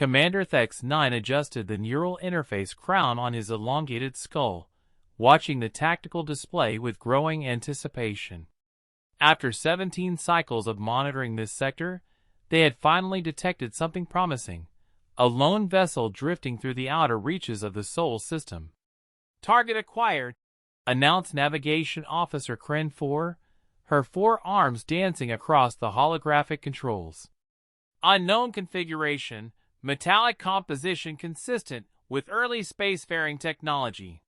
Commander Thex-9 adjusted the neural interface crown on his elongated skull, watching the tactical display with growing anticipation. After 17 cycles of monitoring this sector, they had finally detected something promising, a lone vessel drifting through the outer reaches of the Sol system. "Target acquired," announced Navigation Officer Kren 4, her 4 arms dancing across the holographic controls. "Unknown configuration, metallic composition consistent with early spacefaring technology.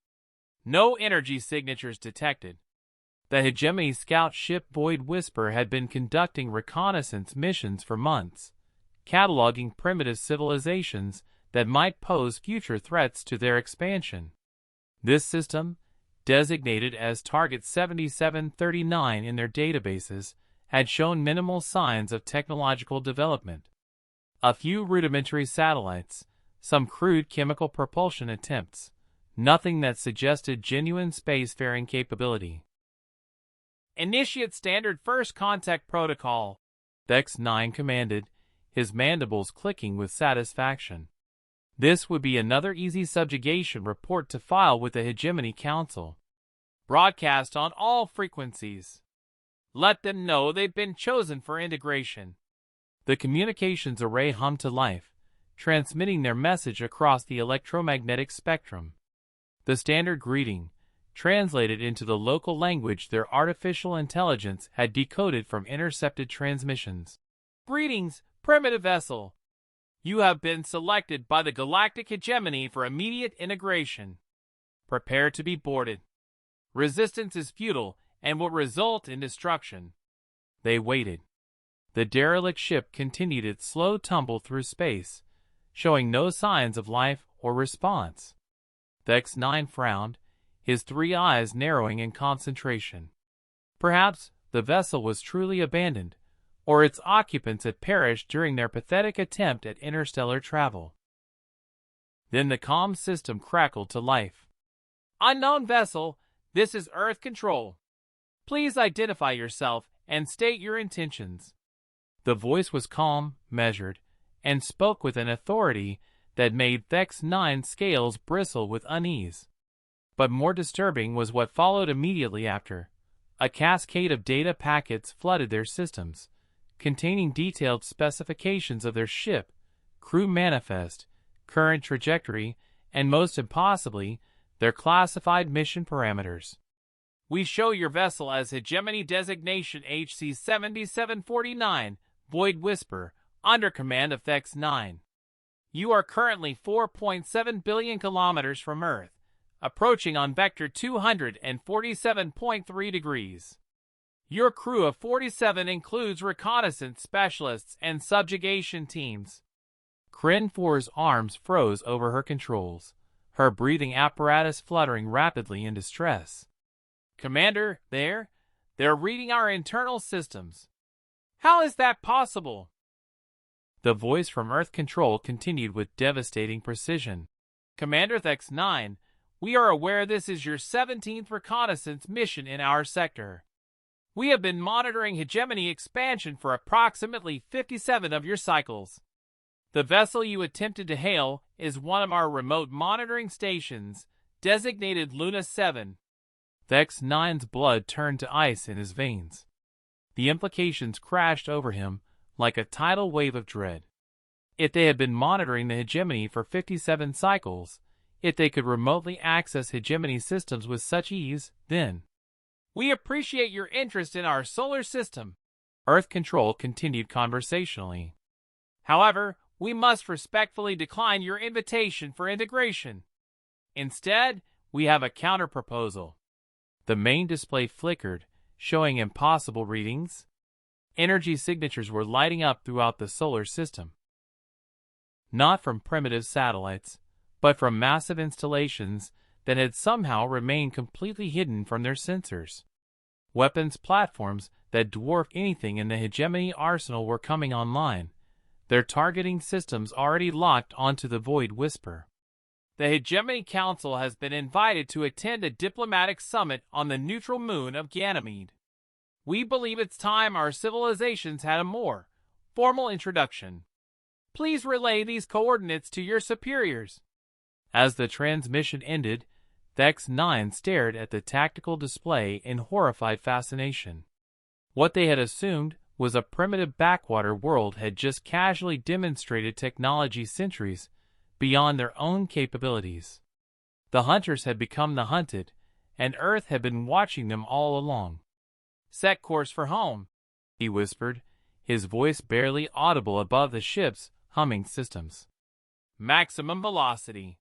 No energy signatures detected." The Hijgemony scout ship Void Whisper had been conducting reconnaissance missions for months, cataloging primitive civilizations that might pose future threats to their expansion. This system, designated as Target 7739 in their databases, had shown minimal signs of technological development. A few rudimentary satellites, some crude chemical propulsion attempts, nothing that suggested genuine spacefaring capability. "Initiate standard first contact protocol," Thex-9 commanded, his mandibles clicking with satisfaction. This would be another easy subjugation report to file with the Hijgemony Council. "Broadcast on all frequencies. Let them know they've been chosen for integration." The communications array hummed to life, transmitting their message across the electromagnetic spectrum. The standard greeting, translated into the local language their artificial intelligence had decoded from intercepted transmissions. "Greetings, primitive vessel. You have been selected by the Galactic Hijgemony for immediate integration. Prepare to be boarded. Resistance is futile and will result in destruction." They waited. The derelict ship continued its slow tumble through space, showing no signs of life or response. Thex-9 frowned, his 3 eyes narrowing in concentration. Perhaps the vessel was truly abandoned, or its occupants had perished during their pathetic attempt at interstellar travel. Then the comm system crackled to life. "Unknown vessel, this is Earth Control. Please identify yourself and state your intentions." The voice was calm, measured, and spoke with an authority that made Thex-9's scales bristle with unease. But more disturbing was what followed immediately after. A cascade of data packets flooded their systems, containing detailed specifications of their ship, crew manifest, current trajectory, and most impossibly, their classified mission parameters. "We show your vessel as Hijgemony designation HC 7749, Void Whisper, under command of Thex-9. You are currently 4.7 billion kilometers from Earth, approaching on vector 247.3 degrees. Your crew of 47 includes reconnaissance specialists and subjugation teams." Kren 4's arms froze over her controls, her breathing apparatus fluttering rapidly in distress. "Commander, they're reading our internal systems. How is that possible?" The voice from Earth Control continued with devastating precision. "Commander Thex-9, we are aware this is your 17th reconnaissance mission in our sector. We have been monitoring Hijgemony expansion for approximately 57 of your cycles. The vessel you attempted to hail is one of our remote monitoring stations, designated Luna 7. Thex-9's blood turned to ice in his veins. The implications crashed over him like a tidal wave of dread. If they had been monitoring the Hijgemony for 57 cycles, if they could remotely access Hijgemony systems with such ease, then— "We appreciate your interest in our solar system," Earth Control continued conversationally. "However, we must respectfully decline your invitation for integration. Instead, we have a counter-proposal." The main display flickered, showing impossible readings. Energy signatures were lighting up throughout the solar system. Not from primitive satellites, but from massive installations that had somehow remained completely hidden from their sensors. Weapons platforms that dwarfed anything in the Hijgemony arsenal were coming online, their targeting systems already locked onto the Void Whisper. "The Hijgemony Council has been invited to attend a diplomatic summit on the neutral moon of Ganymede. We believe it's time our civilizations had a more formal introduction. Please relay these coordinates to your superiors." As the transmission ended, the X-9 stared at the tactical display in horrified fascination. What they had assumed was a primitive backwater world had just casually demonstrated technology centuries beyond their own capabilities. The hunters had become the hunted, and Earth had been watching them all along. "Set course for home," he whispered, his voice barely audible above the ship's humming systems. "Maximum velocity."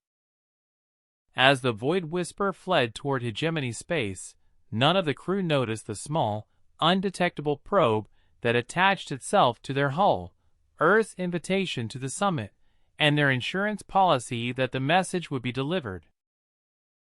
As the void whisper fled toward Hijgemony space, none of the crew noticed the small, undetectable probe that attached itself to their hull, Earth's invitation to the summit, and their insurance policy that the message would be delivered.